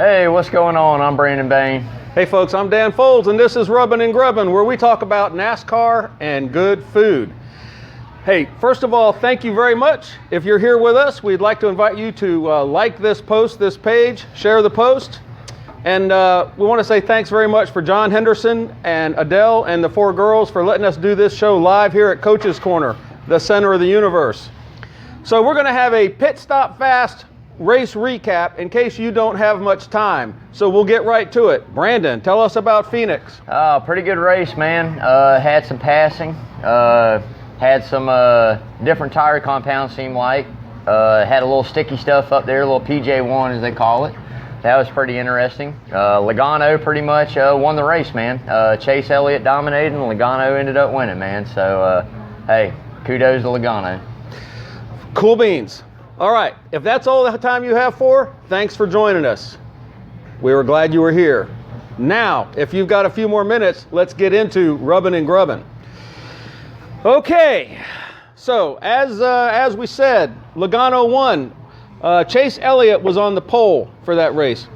Hey, what's going on? I'm Brandon Bain. Hey folks, I'm Dan Folds, and this is Rubbin' and Grubbin', where we talk about NASCAR and good food. Hey, first of all, thank you very much. If you're here with us, we'd like to invite you to like this post, this page, share the post. And we want to say thanks very much for John Henderson and Adele and the four girls for letting us do this show live here at Coach's Corner, the center of the universe. So we're going to have a pit stop fast race recap in case you don't have much time. So we'll get right to it. Brandon, tell us about Phoenix. Pretty good race, man. Had some passing. Had some different tire compounds, seemed like. Had a little sticky stuff up there, a little PJ1 as they call it. That was pretty interesting. Logano pretty much won the race, man. Chase Elliott dominated and Logano ended up winning, man. So, hey, kudos to Logano. Cool beans. All right, if that's all the time you have for, thanks for joining us. We were glad you were here. Now, if you've got a few more minutes, let's get into Rubbin' and Grubbin'. Okay, so as we said, Logano won. Chase Elliott was on the pole for that race.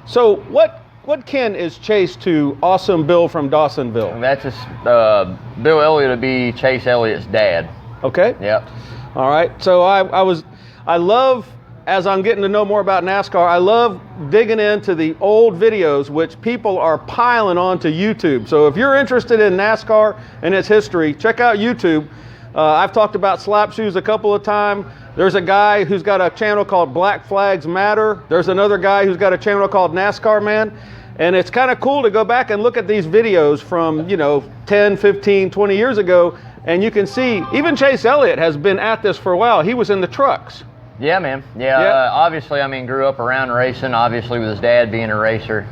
So what kin is Chase to Awesome Bill from Dawsonville? That's just Bill Elliott would be Chase Elliott's dad. Okay. Yep. All right. So I love, as I'm getting to know more about NASCAR, I love digging into the old videos, which people are piling onto YouTube. So if you're interested in NASCAR and its history, check out YouTube. I've talked about slap shoes a couple of times. There's a guy who's got a channel called Black Flags Matter. There's another guy who's got a channel called NASCAR Man. And it's kind of cool to go back and look at these videos from, 10, 15, 20 years ago. And you can see even Chase Elliott has been at this for a while. He was in the trucks. Yeah, man. Yeah. Obviously, grew up around racing. Obviously, with his dad being a racer,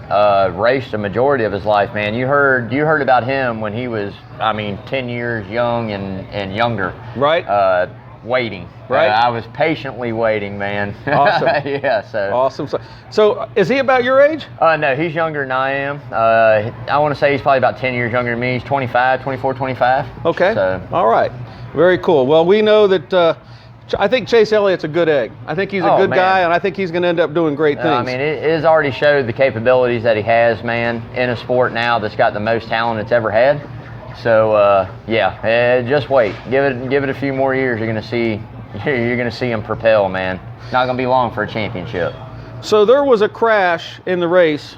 raced a majority of his life, man. You heard about him when he was, 10 years young and younger. Right. Waiting. Right. I was patiently waiting, man. Awesome. Yeah. So. Awesome. So is he about your age? No, he's younger than I am. I want to say he's probably about 10 years younger than me. He's 24, 25. Okay. So. All right. Very cool. Well, we know that. I think Chase Elliott's a good egg. I think he's a good guy, and I think he's going to end up doing great things. It has already showed the capabilities that he has, man, in a sport now that's got the most talent it's ever had. So, just wait. Give it a few more years. You're going to see him propel, man. Not going to be long for a championship. So there was a crash in the race,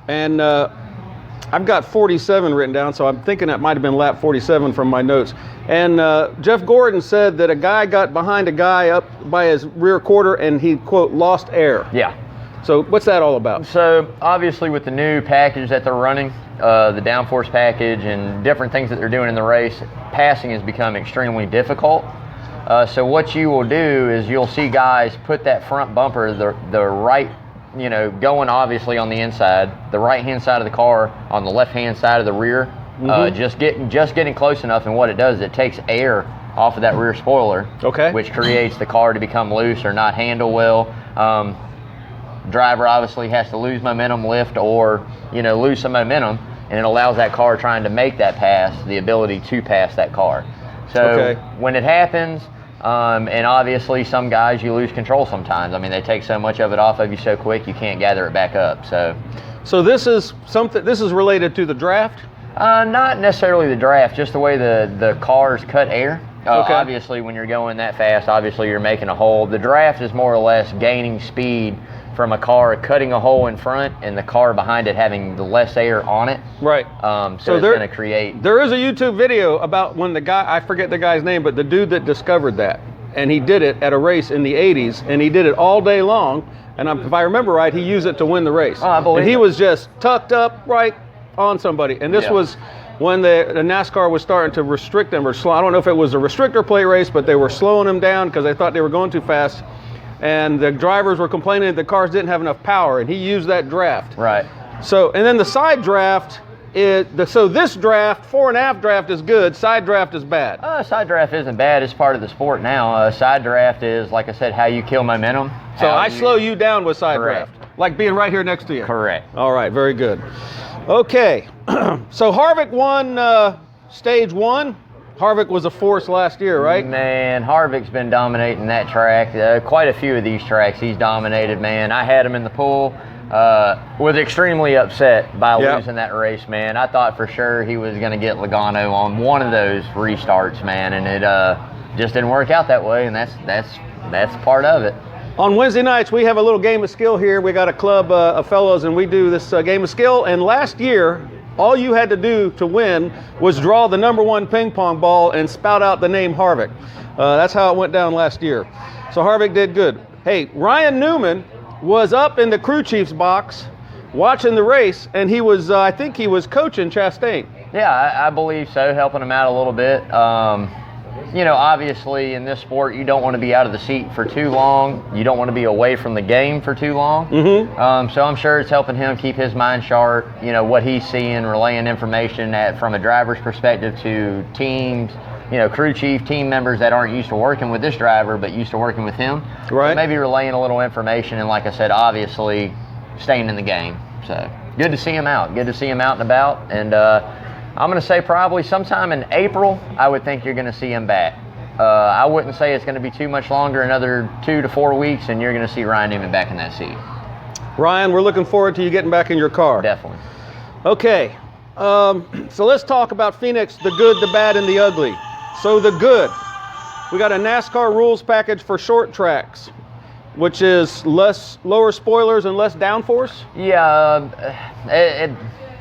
and I've got 47 written down, so I'm thinking that might have been lap 47 from my notes. And Jeff Gordon said that a guy got behind a guy up by his rear quarter and he, quote, lost air. Yeah. So what's that all about? So obviously with the new package that they're running, the downforce package and different things that they're doing in the race, passing has become extremely difficult. So what you will do is you'll see guys put that front bumper, the right, going obviously on the inside, the right-hand side of the car on the left-hand side of the rear, just getting close enough, and what it does is it takes air off of that rear spoiler, which creates the car to become loose or not handle well. Driver obviously has to lose momentum, lift, or lose some momentum, and it allows that car trying to make that pass the ability to pass that car. So when it happens, and obviously some guys you lose control sometimes. They take so much of it off of you so quick you can't gather it back up. So this is related to the draft? Not necessarily the draft, just the way the cars cut air. Obviously when you're going that fast, obviously you're making a hole. The draft is more or less gaining speed from a car cutting a hole in front and the car behind it having the less air on it. Right. So it's going to create... There is a YouTube video about when the guy, I forget the guy's name, but the dude that discovered that. And he did it at a race in the 80s, and he did it all day long. And if I remember right, he used it to win the race. Oh, I believe and he was just tucked up right on somebody. And this was when the NASCAR was starting to restrict them or slow. I don't know if it was a restrictor plate race, but they were slowing them down because they thought they were going too fast. And the drivers were complaining that the cars didn't have enough power, and he used that draft. Right. So, and then the side draft so this draft, fore and aft draft is good, side draft is bad. Side draft isn't bad, it's part of the sport now. Side draft is, like I said, how you kill momentum. So I slow you down with side draft, like being right here next to you. Correct. All right, very good. Okay, so Harvick won stage one. Harvick was a force last year, right? Man, Harvick's been dominating that track. Quite a few of these tracks he's dominated, man. I had him in the pool. was extremely upset by Yep. losing that race, man. I thought for sure he was going to get Logano on one of those restarts, man, and it just didn't work out that way, and that's part of it. On Wednesday nights, we have a little game of skill here. We got a club of fellows, and we do this game of skill. And last year, all you had to do to win was draw the #1 ping pong ball and spout out the name Harvick. That's how it went down last year. So Harvick did good. Hey, Ryan Newman was up in the crew chief's box watching the race, and he was, I think he was coaching Chastain. Yeah, I believe so, helping him out a little bit. You know, obviously in this sport, you don't want to be out of the seat for too long. You don't want to be away from the game for too long. Mm-hmm. So I'm sure it's helping him keep his mind sharp, you know, what he's seeing, relaying information from a driver's perspective to teams, you know, crew chief, team members that aren't used to working with this driver but used to working with him. Right. So maybe relaying a little information and, like I said, obviously staying in the game. So good to see him out. Good to see him out and about. And I'm going to say probably sometime in April, I would think you're going to see him back. I wouldn't say it's going to be too much longer, another 2 to 4 weeks, and you're going to see Ryan Newman back in that seat. Ryan, we're looking forward to you getting back in your car. Definitely. Okay, so let's talk about Phoenix, the good, the bad, and the ugly. So the good, we got a NASCAR rules package for short tracks, which is lower spoilers and less downforce? Yeah,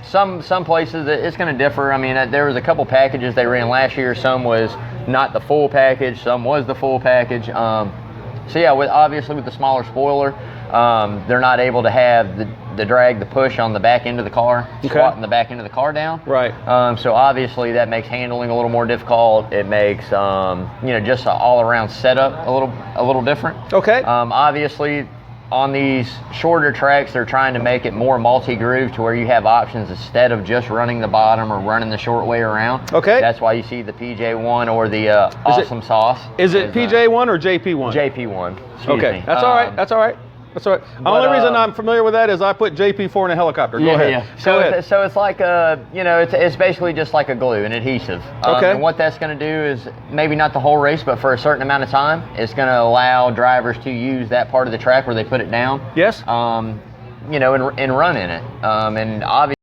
some places it's going to differ. I mean, there was a couple packages they ran last year. Some was not the full package. Some was the full package. So yeah, obviously with the smaller spoiler, they're not able to have the drag, the push on the back end of the car, squatting the back end of the car down. Right. So obviously that makes handling a little more difficult. It makes you know, just an all-around setup a little different. Okay. Obviously, on these shorter tracks, they're trying to make it more multi-groove to where you have options instead of just running the bottom or running the short way around. Okay. That's why you see the PJ1 or the Awesome Sauce. Is it PJ1 or JP1? JP1. Excuse me. That's all right. That's all right. That's all right. The only reason I'm familiar with that is I put JP4 in a helicopter. Go ahead. Yeah. Go ahead. So it's like you know, it's basically just like a glue, an adhesive. Okay. And what that's going to do is maybe not the whole race, but for a certain amount of time, it's going to allow drivers to use that part of the track where they put it down. Yes. You know, and run in it. And obviously,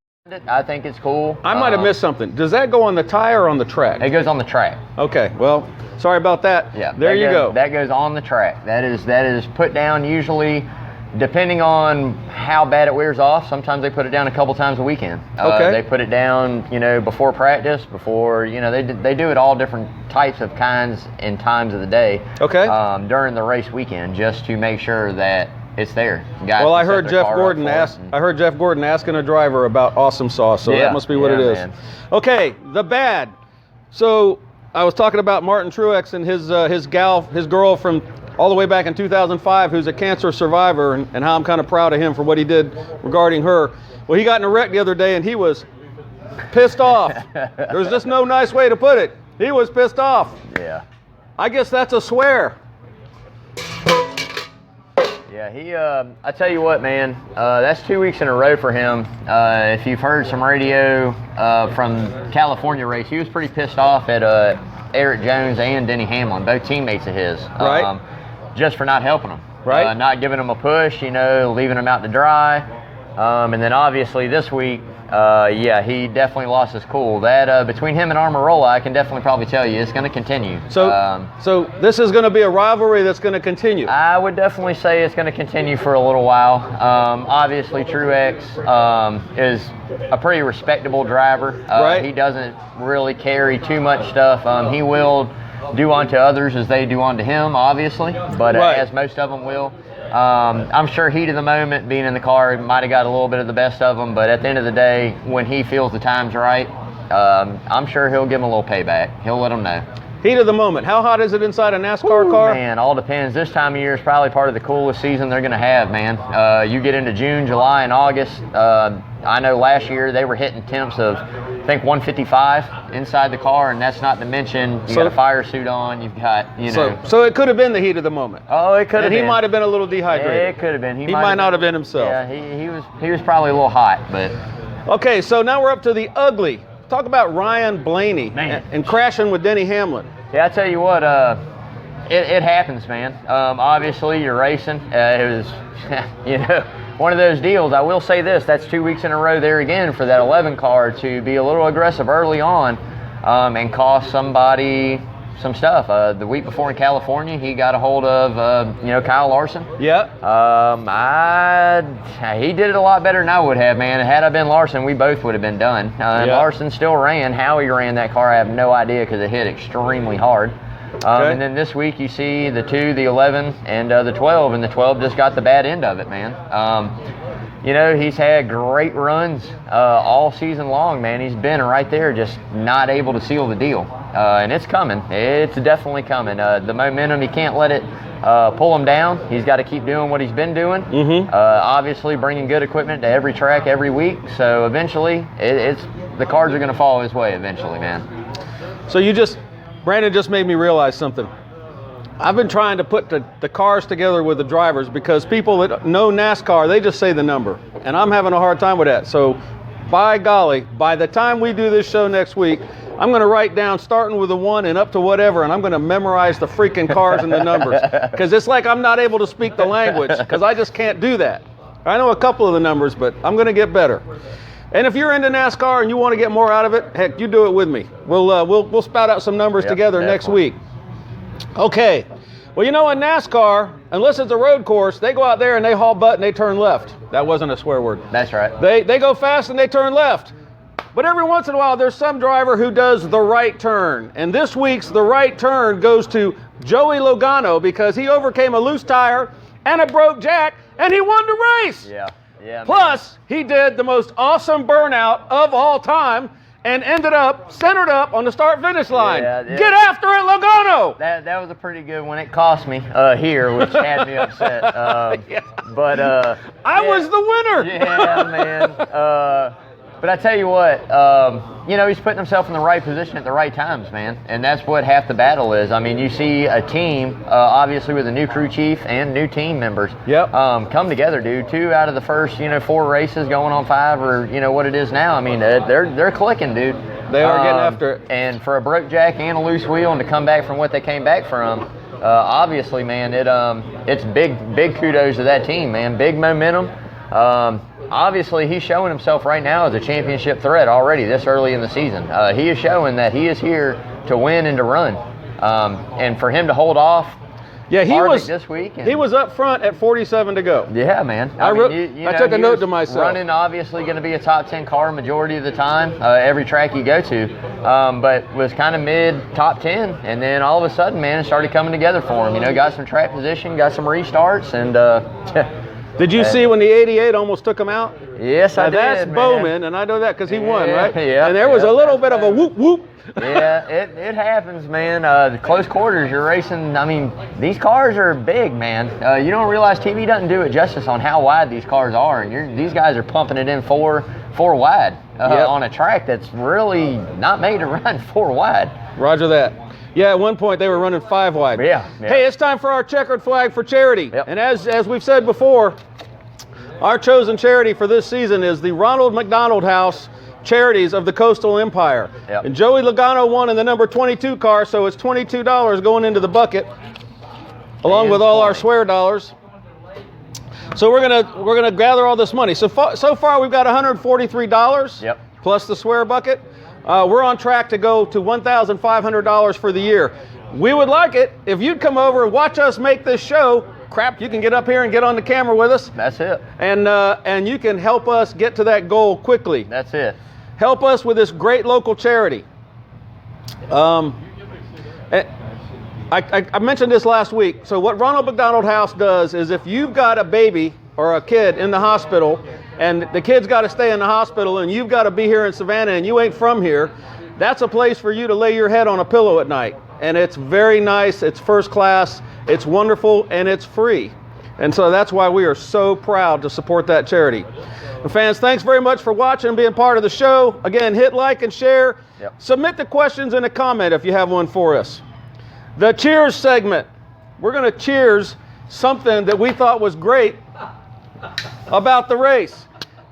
I think it's cool. I might have missed something. Does that go on the tire or on the track? It goes on the track. Okay. Well, sorry about that. Yeah. There you go. That goes on the track. That is put down usually, depending on how bad it wears off. Sometimes they put it down a couple times a weekend. Okay. They put it down, you know, before practice, before, you know, they do it all different types of kinds and times of the day. Okay. During the race weekend, just to make sure that it's there. Guys, well, I heard Jeff Gordon asking a driver about Awesome Sauce, so that must be what it is. Man. Okay, the bad. So I was talking about Martin Truex and his girl from all the way back in 2005, who's a cancer survivor, and how I'm kind of proud of him for what he did regarding her. Well, he got in a wreck the other day, and he was pissed off. There's just no nice way to put it. He was pissed off. Yeah. I guess that's a swear. Yeah, I tell you what, man, that's 2 weeks in a row for him. If you've heard some radio from California race, he was pretty pissed off at Eric Jones and Denny Hamlin, both teammates of his, right. Just for not helping him, right? Not giving him a push, you know, leaving him out to dry. And then obviously this week, yeah, he definitely lost his cool. That between him and Almirola, I can definitely probably tell you it's going to continue. So, so this is going to be a rivalry that's going to continue. I would definitely say it's going to continue for a little while. Obviously, Truex is a pretty respectable driver. Right. He doesn't really carry too much stuff. He will do unto others as they do unto him, obviously, but right. As most of them will. I'm sure heat of the moment, being in the car, might have got a little bit of the best of him, but at the end of the day, when he feels the time's right, I'm sure he'll give him a little payback. He'll let them know. Heat of the moment. How hot is it inside a NASCAR car? Man, all depends. This time of year is probably part of the coolest season they're going to have, man. You get into June, July, and August. I know last year they were hitting temps of, I think, 155 inside the car, and that's not to mention you got a fire suit on. You've got, you know. So it could have been the heat of the moment. Oh, it could have been. And he might have been a little dehydrated. Yeah, it could have been. He might not have been himself. Yeah, he was probably a little hot, but. Okay, so now we're up to the ugly. Talk about Ryan Blaney and crashing with Denny Hamlin. Yeah, I tell you what, it happens, man. Obviously, you're racing. It was, you know, one of those deals. I will say this, that's 2 weeks in a row there again for that 11 car to be a little aggressive early on and cost somebody some stuff. The week before in California, he got a hold of, Kyle Larson. Yeah. He did it a lot better than I would have, man. Had I been Larson, we both would have been done. And Larson still ran. How he ran that car, I have no idea because it hit extremely hard. And then this week you see the 2, the 11, and the 12, and the 12 just got the bad end of it, man. He's had great runs all season long, man. He's been right there, just not able to seal the deal. And it's coming. It's definitely coming. The momentum, he can't let it pull him down. He's got to keep doing what he's been doing. Obviously, bringing good equipment to every track every week. So eventually, the cards are going to fall his way eventually, man. So Brandon just made me realize something. I've been trying to put the cars together with the drivers because people that know NASCAR, they just say the number. And I'm having a hard time with that. So by golly, by the time we do this show next week, I'm going to write down starting with a 1 and up to whatever, and I'm going to memorize the freaking cars and the numbers. Because it's like I'm not able to speak the language because I just can't do that. I know a couple of the numbers, but I'm going to get better. And if you're into NASCAR and you want to get more out of it, heck, you do it with me. We'll spout out some numbers together next week. Okay. Well, in NASCAR, unless it's a road course, they go out there and they haul butt and they turn left. That wasn't a swear word. That's right. They go fast and they turn left. But every once in a while, there's some driver who does the right turn. And this week's the right turn goes to Joey Logano because he overcame a loose tire and a broke jack, and he won the race. Yeah. Plus, he did the most awesome burnout of all time and ended up centered up on the start-finish line. Get after it, Logano! That was a pretty good one. It cost me here, which had me upset. But I was the winner. Yeah, man. But I tell you what, he's putting himself in the right position at the right times, man. And that's what half the battle is. I mean, you see a team, obviously with a new crew chief and new team members, come together, dude. 2 out of the first, 4 races going on 5 or, what it is now. I mean, they're clicking, dude. They are getting after it. And for a broke jack and a loose wheel and to come back from what they came back from, obviously, man, it's big kudos to that team, man. Big momentum. Obviously, he's showing himself right now as a championship threat already this early in the season. He is showing that he is here to win and to run. And for him to hold off he was this week. He was up front at 47 to go. Yeah, man. I took a note to myself. Running obviously going to be a top 10 car majority of the time, every track you go to, but was kind of mid top 10, and then all of a sudden, man, it started coming together for him. Got some track position, got some restarts, and did you see when the 88 almost took him out? Yes, I did. That's Bowman, and I know that because he won, right? Yeah. And there was a little bit of a whoop whoop. Yeah, it happens, man. The close quarters, you're racing. I mean, these cars are big, man. You don't realize TV doesn't do it justice on how wide these cars are, and these guys are pumping it in four wide on a track that's really not made to run 4 wide. Roger that. Yeah, at one point they were running 5 wide. Yeah. Hey, it's time for our checkered flag for charity. Yep. And as we've said before, our chosen charity for this season is the Ronald McDonald House Charities of the Coastal Empire. Yep. And Joey Logano won in the number 22 car, so it's $22 going into the bucket, along with all our swear dollars. So we're gonna gather all this money. So far we've got $143. Yep. Plus the swear bucket. We're on track to go to $1,500 for the year. We would like it if you'd come over and watch us make this show. Crap, you can get up here and get on the camera with us. That's it. And you can help us get to that goal quickly. That's it. Help us with this great local charity. I mentioned this last week. So what Ronald McDonald House does is if you've got a baby or a kid in the hospital and the kid's got to stay in the hospital and you've got to be here in Savannah and you ain't from here, that's a place for you to lay your head on a pillow at night. And it's very nice, it's first class, it's wonderful, and it's free. And so that's why we are so proud to support that charity. And fans, thanks very much for watching and being part of the show. Again, hit like and share. Yep. Submit the questions in a comment if you have one for us. The cheers segment. We're going to cheers something that we thought was great about the race.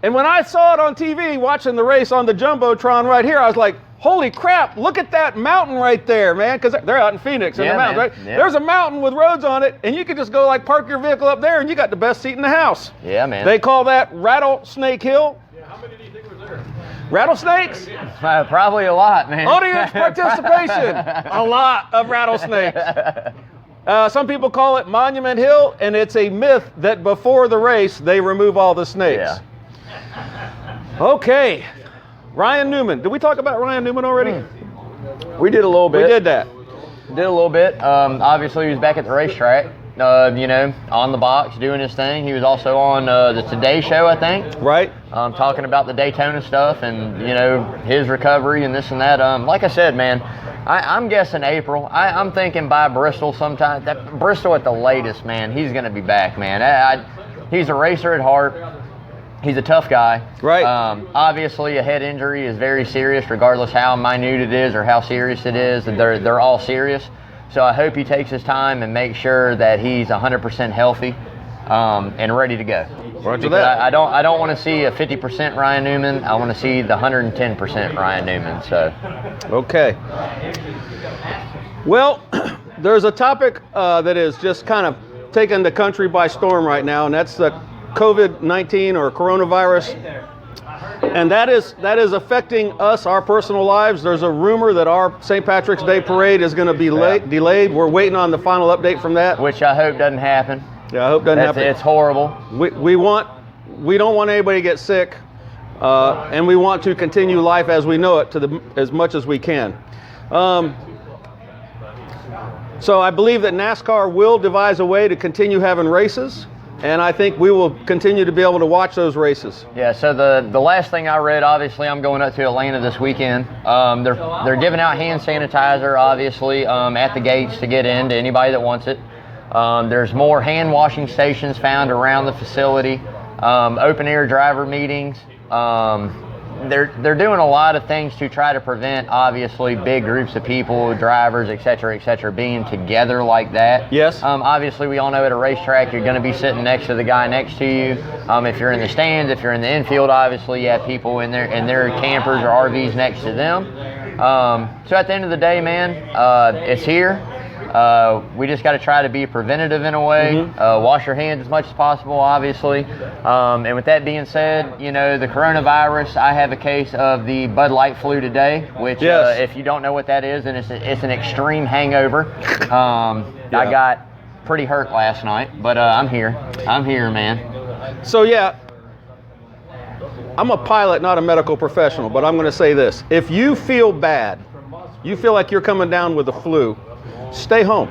And when I saw it on TV, watching the race on the Jumbotron right here, I was like, holy crap, look at that mountain right there, man, because they're out in Phoenix in the mountains, right? Yeah. There's a mountain with roads on it, and you can just go like park your vehicle up there, and you got the best seat in the house. Yeah, man. They call that Rattlesnake Hill. Yeah, how many do you think was there? Rattlesnakes? Probably a lot, man. Audience participation. A lot of rattlesnakes. Some people call it Monument Hill, and it's a myth that before the race, they remove all the snakes. Yeah. Okay. Ryan Newman. Did we talk about Ryan Newman already? We did a little bit. We did that. Did a little bit. Obviously, he was back at the racetrack, you know, on the box doing his thing. He was also on the Today Show, I think. Right. Talking about the Daytona stuff and, you know, his recovery and this and that. Like I said, man, I'm guessing April. I'm thinking by Bristol sometime. Bristol at the latest, man. He's going to be back, man. He's a racer at heart. He's a tough guy. Right. Obviously, a head injury is very serious, regardless how minute it is or how serious it is. They're all serious. So I hope he takes his time and makes sure that he's 100% healthy and ready to go. Roger that. I don't want to see a 50% Ryan Newman. I want to see the 110% Ryan Newman. So. Okay. Well, there's a topic that is just kind of taking the country by storm right now, and that's the COVID-19 or coronavirus, and that is affecting us, our personal lives. There's a rumor that our St. Patrick's Day parade is going to be delayed. We're waiting on the final update from that. Which I hope doesn't happen. Yeah, I hope doesn't happen. It's horrible. We don't want anybody to get sick, and we want to continue life as we know it as much as we can. So I believe that NASCAR will devise a way to continue having races. And I think we will continue to be able to watch those races. Yeah, so the last thing I read, obviously I'm going up to Atlanta this weekend. They're giving out hand sanitizer, obviously, at the gates to get in to anybody that wants it. There's more hand washing stations found around the facility, open air driver meetings. They're doing a lot of things to try to prevent, obviously, big groups of people, drivers, et cetera, being together like that. Yes. Obviously, we all know at a racetrack, you're going to be sitting next to the guy next to you. If you're in the stands, if you're in the infield, obviously, you have people in their campers or RVs next to them. So at the end of the day, man, it's here. We just got to try to be preventative in a way. Wash your hands as much as possible, obviously. And with that being said, you know, the coronavirus, I have a case of the Bud Light flu today, which if you don't know what that is, then it's an extreme hangover. I got pretty hurt last night, but I'm here, man. So yeah, I'm a pilot, not a medical professional, but I'm going to say this. If you feel bad, you feel like you're coming down with the flu, stay home.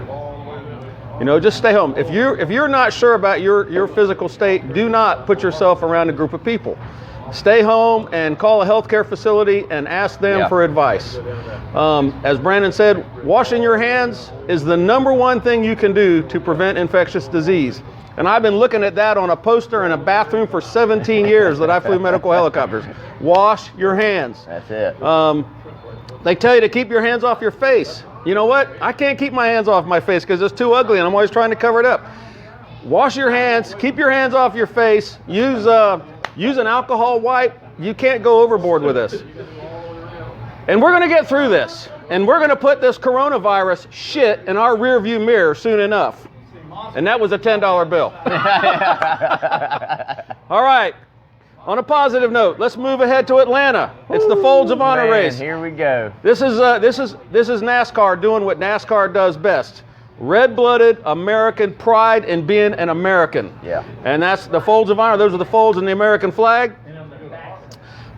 You know, just stay home. If you're not sure about your physical state, do not put yourself around a group of people. Stay home and call a healthcare facility and ask them for advice. As Brandon said, washing your hands is the #1 thing you can do to prevent infectious disease. And I've been looking at that on a poster in a bathroom for 17 years that I flew medical helicopters. Wash your hands. That's it. They tell you to keep your hands off your face. You know what? I can't keep my hands off my face because it's too ugly and I'm always trying to cover it up. Wash your hands, keep your hands off your face, use an alcohol wipe. You can't go overboard with this. And we're going to get through this. And we're going to put this coronavirus shit in our rearview mirror soon enough. And that was a $10 bill. All right. On a positive note, let's move ahead to Atlanta. It's the Folds of Honor race. Here we go. This is NASCAR doing what NASCAR does best. Red-blooded American pride in being an American. Yeah. And that's the Folds of Honor. Those are the folds in the American flag.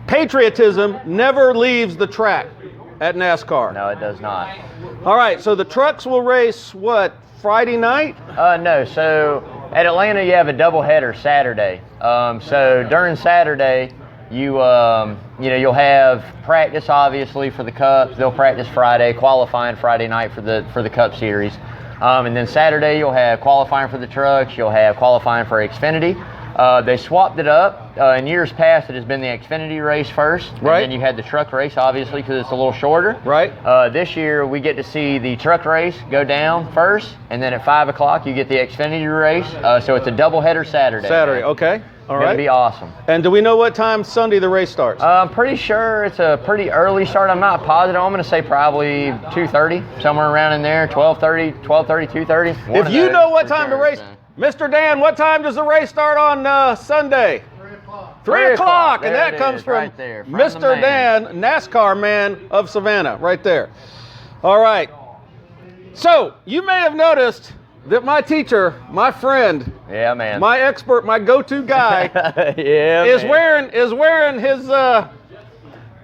Patriotism never leaves the track at NASCAR. No, it does not. All right, so the trucks will race, what, Friday night? No, so at Atlanta you have a doubleheader Saturday. So during Saturday, you'll have practice obviously for the Cup. They'll practice Friday, qualifying Friday night for the Cup Series, and then Saturday you'll have qualifying for the trucks. You'll have qualifying for Xfinity. They swapped it up. In years past, it has been the Xfinity race first. Right. And then you had the truck race, obviously, because it's a little shorter. Right. This year, we get to see the truck race go down first, and then at 5 o'clock, you get the Xfinity race. So it's a doubleheader Saturday. Saturday, okay. All right. It'll be awesome. And do we know what time Sunday the race starts? I'm pretty sure it's a pretty early start. I'm not positive. I'm going to say probably 2:30, somewhere around in there, 12:30, 2:30. If you know what time the race, Mr. Dan, what time does the race start on Sunday? 3 o'clock. 3 o'clock, and There that it comes is, from right there, from the Mr. man. Dan, NASCAR man of Savannah, right there. All right. So you may have noticed that my teacher, my friend, Yeah, man. my expert, my go-to guy, yeah, is man. wearing his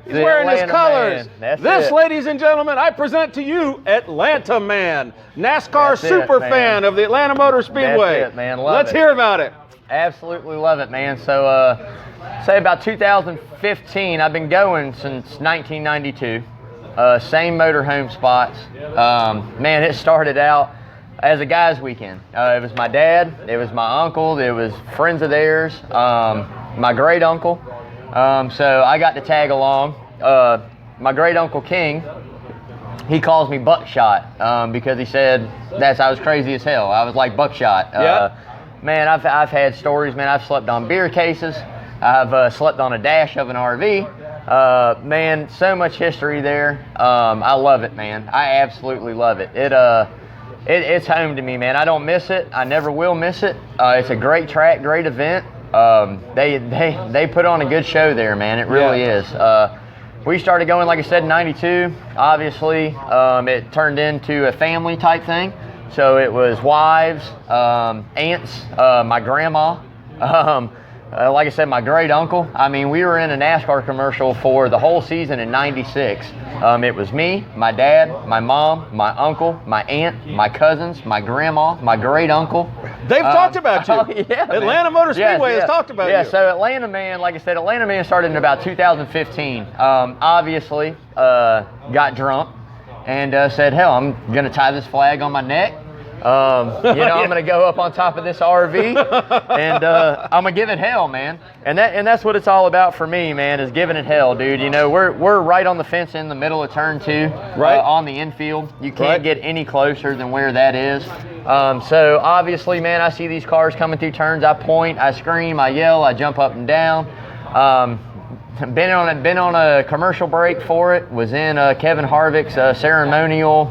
he's wearing his Atlanta colors. man. That's This, it. ladies and gentlemen, I present to you Atlanta Man, NASCAR That's it, super man. fan of the Atlanta Motor Speedway. That's it, man. Love Let's it. hear about it. Absolutely love it, man. So, say about 2015, I've been going since 1992. Same motorhome spots. Man, it started out as a guys' weekend. It was my dad, it was my uncle, it was friends of theirs, my great uncle. So I got to tag along. My great uncle King, he calls me Buckshot because he said I was crazy as hell. I was like Buckshot. Yeah. Man, I've had stories, man. I've slept on beer cases. I've slept on a dash of an RV. Man, so much history there. I love it, man. I absolutely love it. It's home to me, man. I don't miss it. I never will miss it. It's a great track, great event. They put on a good show there, man. It really is. We started going, like I said, in 92. Obviously, it turned into a family type thing. So it was wives, aunts, my grandma, like I said, my great uncle. I mean, we were in a NASCAR commercial for the whole season in '96. It was me, my dad, my mom, my uncle, my aunt, my cousins, my grandma, my great uncle. They've talked about you. Oh, yeah, Atlanta man. Motor Speedway Yes, has talked about yeah, you. so Atlanta Man, like I said, Atlanta Man started in about 2015. Obviously, got drunk and said, hell, I'm going to tie this flag on my neck. I'm going to go up on top of this RV and I'm going to give it hell, man. And that's what it's all about for me, man, is giving it hell, dude. You know, we're right on the fence in the middle of turn 2, Right. on the infield. You can't Right. get any closer than where that is. So obviously, man, I see these cars coming through turns. I point, I scream, I yell, I jump up and down. Been on a commercial break for it. Was in Kevin Harvick's ceremonial,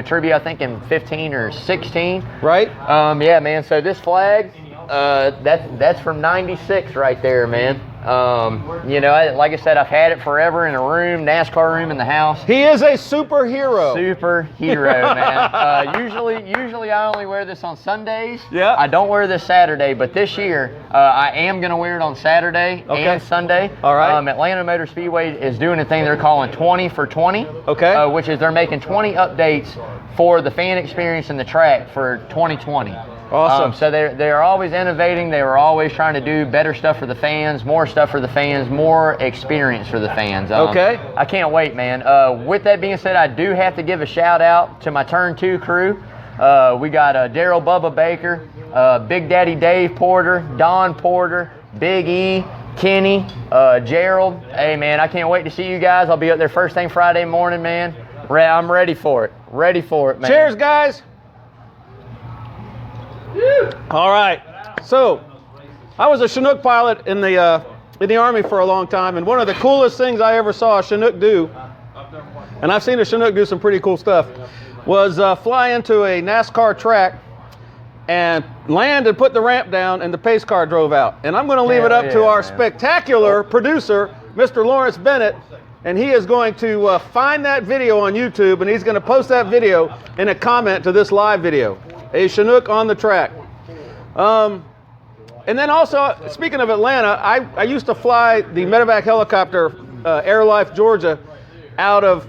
tribute, I think in 15 or 16. Right? Yeah, man. So this flag, that's from '96 right there, man. Like I said, I've had it forever in a room, NASCAR room in the house. He is a superhero. Superhero, man. Usually I only wear this on Sundays. Yeah. I don't wear this Saturday, but this year I am going to wear it on Saturday and Sunday. All right. Atlanta Motor Speedway is doing a thing they're calling 20 for 20. Okay. Which is they're making 20 updates for the fan experience and the track for 2020. Awesome. So they're always innovating. They were always trying to do better stuff for the fans, more stuff for the fans, more experience for the fans. Okay. I can't wait, man. With that being said, I do have to give a shout out to my Turn 2 crew. We got Daryl Bubba Baker, Big Daddy Dave Porter, Don Porter, Big E, Kenny, Gerald. Hey, man, I can't wait to see you guys. I'll be up there first thing Friday morning, man. I'm ready for it. Ready for it, man. Cheers, guys. All right. So, I was a Chinook pilot in the Army for a long time, and one of the coolest things I ever saw a Chinook do, and I've seen a Chinook do some pretty cool stuff, was fly into a NASCAR track and land and put the ramp down, and the pace car drove out. And I'm going to leave it up to our spectacular producer, Mr. Lawrence Bennett, and he is going to find that video on YouTube, and he's going to post that video in a comment to this live video. A Chinook on the track. And then also, speaking of Atlanta, I used to fly the medevac helicopter, Air Life Georgia, out of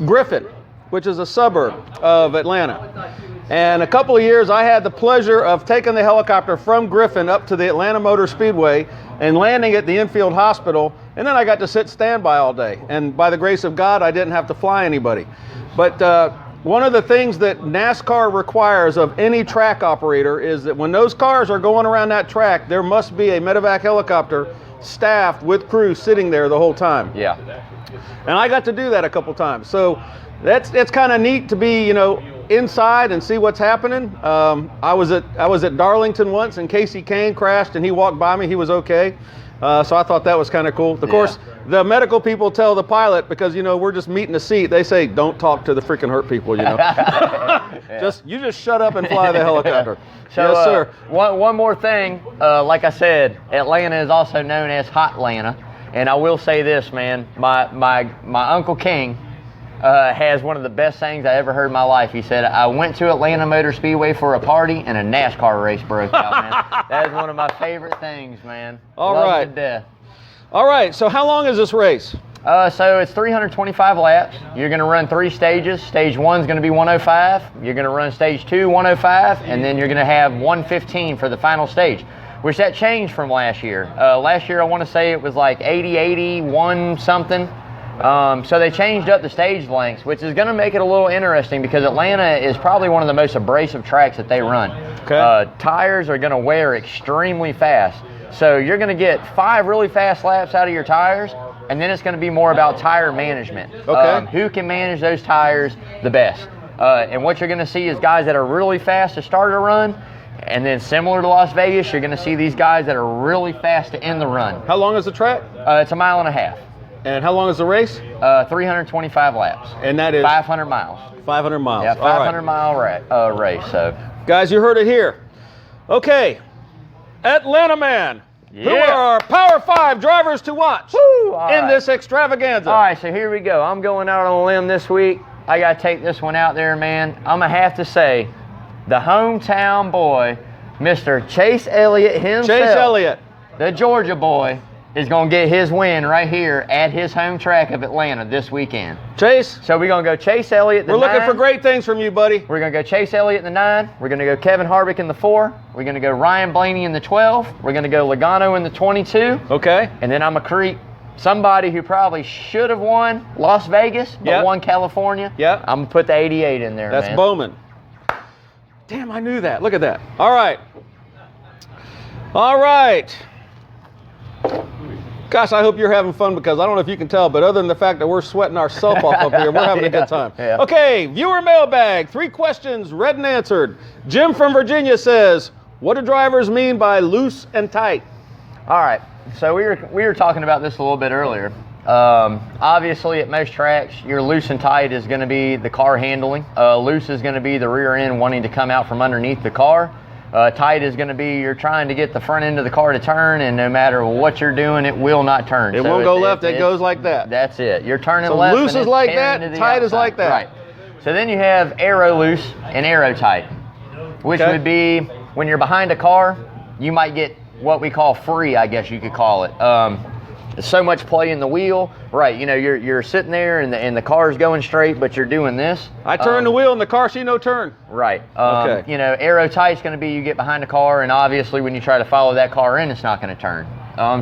Griffin, which is a suburb of Atlanta. And a couple of years, I had the pleasure of taking the helicopter from Griffin up to the Atlanta Motor Speedway and landing at the infield hospital. And then I got to sit standby all day. And by the grace of God, I didn't have to fly anybody. But one of the things that NASCAR requires of any track operator is that when those cars are going around that track, there must be a medevac helicopter staffed with crew sitting there the whole time. Yeah. And I got to do that a couple times. So it's kind of neat to be, you know, inside and see what's happening. I was at Darlington once, and Casey Kane crashed, and he walked by me. He was okay. So I thought that was kind of cool. Of course, the medical people tell the pilot, because, you know, we're just meeting a seat. They say, don't talk to the freaking hurt people, you know. You just shut up and fly the helicopter. So, yes, sir. One more thing. Like I said, Atlanta is also known as Hot Atlanta. And I will say this, man. My Uncle King has one of the best sayings I ever heard in my life. He said, I went to Atlanta Motor Speedway for a party and a NASCAR race broke out, man. That is one of my favorite things, man. All Love right. it to death. All right, so how long is this race? So it's 325 laps. You're going to run 3 stages. Stage 1 is going to be 105. You're going to run stage 2, 105, and then you're going to have 115 for the final stage, which that changed from last year. Last year, I want to say it was like 80, 81 something. So they changed up the stage lengths, which is going to make it a little interesting because Atlanta is probably one of the most abrasive tracks that they run. Okay. Tires are going to wear extremely fast. So you're going to get 5 really fast laps out of your tires, and then it's going to be more about tire management. Okay. Who can manage those tires the best? And what you're going to see is guys that are really fast to start a run, and then similar to Las Vegas, you're going to see these guys that are really fast to end the run. How long is the track? It's a mile and a half. And how long is the race? 325 laps. And that is 500 miles. 500 miles. Yeah, 500 mile race. So, guys, you heard it here. Okay, Atlanta man. Yeah. Who are our Power 5 drivers to watch Woo, all in right. this extravaganza? All right, so here we go. I'm going out on a limb this week. I got to take this one out there, man. I'm going to have to say the hometown boy, Mr. Chase Elliott himself. Chase Elliott. The Georgia boy is going to get his win right here at his home track of Atlanta this weekend. Chase, So we're going to go Chase Elliott the we're looking 9. for great things from you, buddy. We're going to go Chase Elliott in the 9. We're going to go Kevin Harvick in the 4. We're going to go Ryan Blaney in the 12. We're going to go Logano in the 22. Okay. And then I'm going to creep somebody who probably should have won Las Vegas, but Yep. won California. Yep. I'm going to put the 88 in there, That's man. Bowman. Damn, I knew that. Look at that. All right. All right. Gosh, I hope you're having fun, because I don't know if you can tell, but other than the fact that we're sweating ourselves off up here, we're having a good time. Yeah. Okay, viewer mailbag. 3 questions, read and answered. Jim from Virginia says, what do drivers mean by loose and tight? All right. So we were talking about this a little bit earlier. Obviously, at most tracks, your loose and tight is going to be the car handling. Loose is going to be the rear end wanting to come out from underneath the car. Tight is going to be you're trying to get the front end of the car to turn, and no matter what you're doing, it will not turn. It won't go left, it goes like that. That's it. You're turning So left. loose and is it's like tearing that, to the tight is outside. like that. Right. So then you have aero loose and aero tight, which Okay. would be when you're behind a car, you might get what we call free, I guess you could call it. So much play in the wheel, right? You know, you're sitting there and the car's going straight, but you're doing this. I turn the wheel and the car see no turn. Right. Okay. You know, aero tight's going to be you get behind the car, and obviously when you try to follow that car in, it's not going to turn.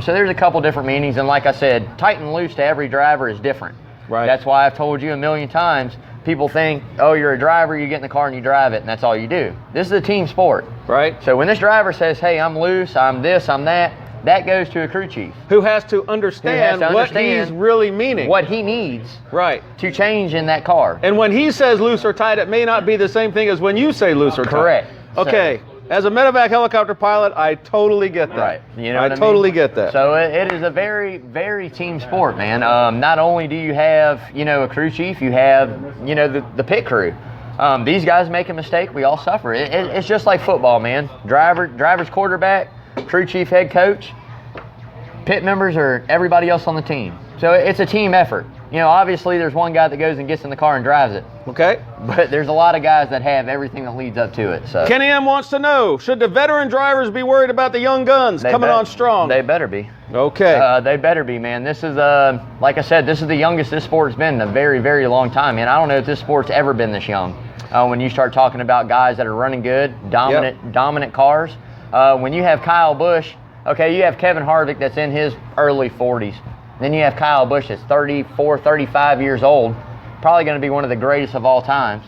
So there's a couple different meanings, and like I said, tight and loose to every driver is different. Right. That's why I've told you a million times. People think, oh, you're a driver, you get in the car and you drive it, and that's all you do. This is a team sport. Right. So when this driver says, hey, I'm loose, I'm this, I'm that, that goes to a crew chief. Who has to understand what he's really meaning. What he needs Right. to change in that car. And when he says loose or tight, it may not be the same thing as when you say loose or tight. Correct. Okay. As a medevac helicopter pilot, I totally get that. Right. You know I what I mean? totally get that. So it is a very, very team sport, man. Not only do you have, you know, a crew chief, you have, you know, the pit crew. These guys make a mistake, we all suffer. It's just like football, man. Driver's quarterback, crew chief, head coach, pit members are everybody else on the team. So it's a team effort. You know, obviously there's one guy that goes and gets in the car and drives it, Okay. but there's a lot of guys that have everything that leads up to it. So Kenny M wants to know, should the veteran drivers be worried about the young guns coming on strong? They better be. Okay. They better be, man. This is, like I said, this is the youngest this sport's been in a very, very long time, man. I don't know if this sport's ever been this young. When you start talking about guys that are running good, dominant cars. When you have Kyle Busch, okay, you have Kevin Harvick that's in his early 40s. Then you have Kyle Busch that's 34, 35 years old, probably going to be one of the greatest of all times.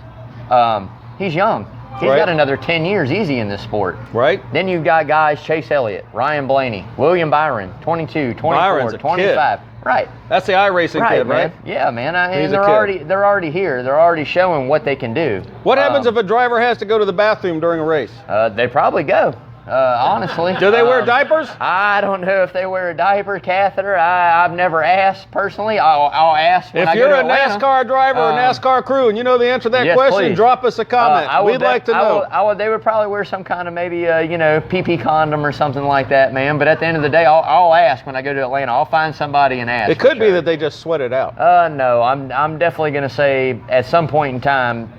he's young. He's Right. got another 10 years easy in this sport. Right. Then you've got guys, Chase Elliott, Ryan Blaney, William Byron, 22, 24, Byron's a 25. Right. That's the iRacing kid, right? Man. Yeah, man. And He's a they're already here. They're already showing what they can do. What happens if a driver has to go to the bathroom during a race? They probably go. Honestly. Do they wear diapers? I don't know if they wear a diaper, catheter. I've never asked personally. I'll ask when If I go you're to a Atlanta. NASCAR driver or NASCAR crew and you know the answer to that Yes, question, please. drop us a comment. We'd like to know. They would probably wear some kind of maybe PP condom or something like that, man. But at the end of the day, I'll ask when I go to Atlanta. I'll find somebody and ask. It could be that they just sweat it out. No, I'm definitely going to say at some point in time,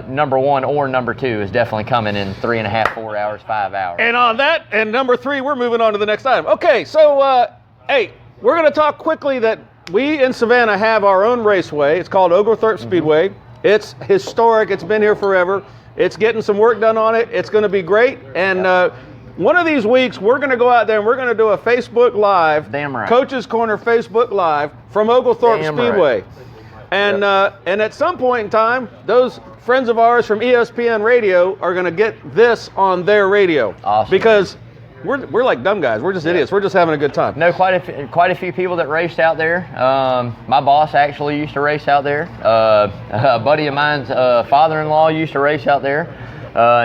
number 1 or number 2 is definitely coming in 3.5, 4 hours, 5 hours. And on that, and number 3, we're moving on to the next item. Okay, so, hey, we're going to talk quickly that we in Savannah have our own raceway. It's called Oglethorpe Speedway. It's historic. It's been here forever. It's getting some work done on it. It's going to be great. And one of these weeks, we're going to go out there and we're going to do a Facebook Live, Damn right. Coach's Corner Facebook Live from Oglethorpe Damn Speedway. right. And and at some point in time, those friends of ours from ESPN Radio are going to get this on their radio. Awesome. Because we're like dumb guys. We're just idiots. We're just having a good time. No, quite a few people that raced out there. My boss actually used to race out there. A buddy of mine's father-in-law used to race out there.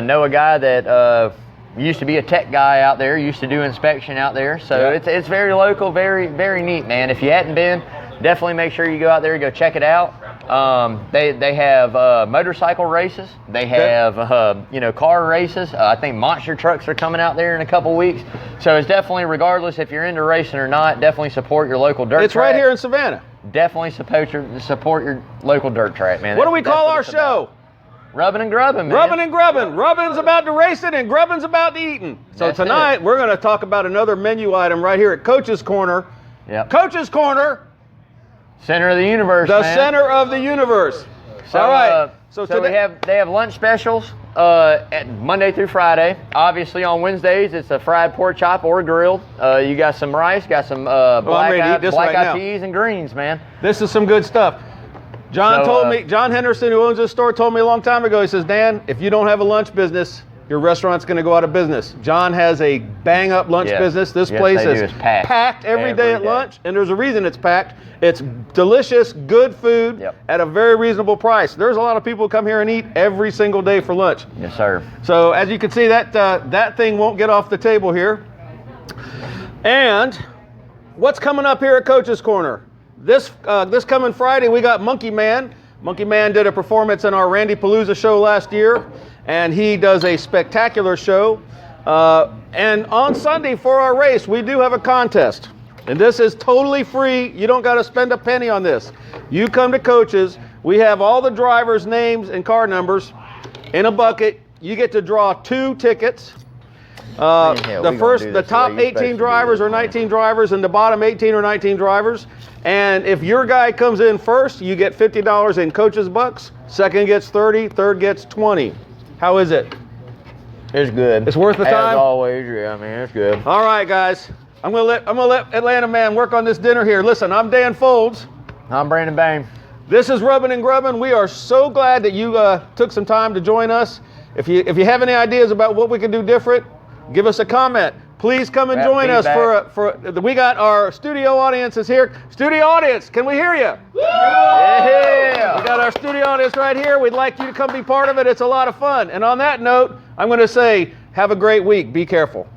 Know a guy that used to be a tech guy out there. Used to do inspection out there. So Yeah. it's very local, very very neat, man. If you hadn't been, definitely make sure you go out there and go check it out. They have motorcycle races. They have car races. I think monster trucks are coming out there in a couple weeks. So it's definitely, regardless if you're into racing or not, definitely support your local dirt track. It's right here in Savannah. Definitely support your local dirt track, man. What do we That's call what our it's about. show? Rubbing and grubbing, man. Rubbing and grubbing. Rubbing's about to racing and grubbing's about to eating. So That's tonight it. we're going to talk about another menu item right here at Coach's Corner. Yep. Coach's Corner, Center of the universe, the man. center of the universe. So, All right. So they have lunch specials at Monday through Friday. Obviously on Wednesdays it's a fried pork chop or grilled. You got some rice, got some black ready to eat this right now. eyed peas and greens, man. This is some good stuff. John Henderson, who owns this store, told me a long time ago, he says, Dan, if you don't have a lunch business, your restaurant's going to go out of business. John has a bang-up lunch Yes. business. This Yes, place they is do. It's packed. every day at Every day. lunch, and there's a reason it's packed. It's delicious, good food Yep. at a very reasonable price. There's a lot of people who come here and eat every single day for lunch. Yes, sir. So as you can see, that thing won't get off the table here. And what's coming up here at Coach's Corner? This coming Friday, we got Monkey Man. Monkey Man did a performance in our Randy Palooza show last year, and he does a spectacular show. And on Sunday for our race, we do have a contest. And this is totally free. You don't got to spend a penny on this. You come to Coach's. We have all the drivers' names and car numbers in a bucket. You get to draw 2 tickets. The top 18 drivers are 19 drivers, and the bottom 18 are 19 drivers. And if your guy comes in first, you get $50 in Coach's bucks. Second gets 30, third gets 20. How is it? It's good. It's worth the time? As always, yeah, I mean, it's good. All right, guys. I'm gonna let Atlanta Man work on this dinner here. Listen, I'm Dan Folds. I'm Brandon Bain. This is Rubbin' and Grubbin'. We are so glad that you took some time to join us. If you have any ideas about what we can do different, give us a comment. Please come and join us we got our studio audiences here. Studio audience, can we hear you? Yeah. We got our studio audience right here. We'd like you to come be part of it. It's a lot of fun. And on that note, I'm going to say, have a great week. Be careful.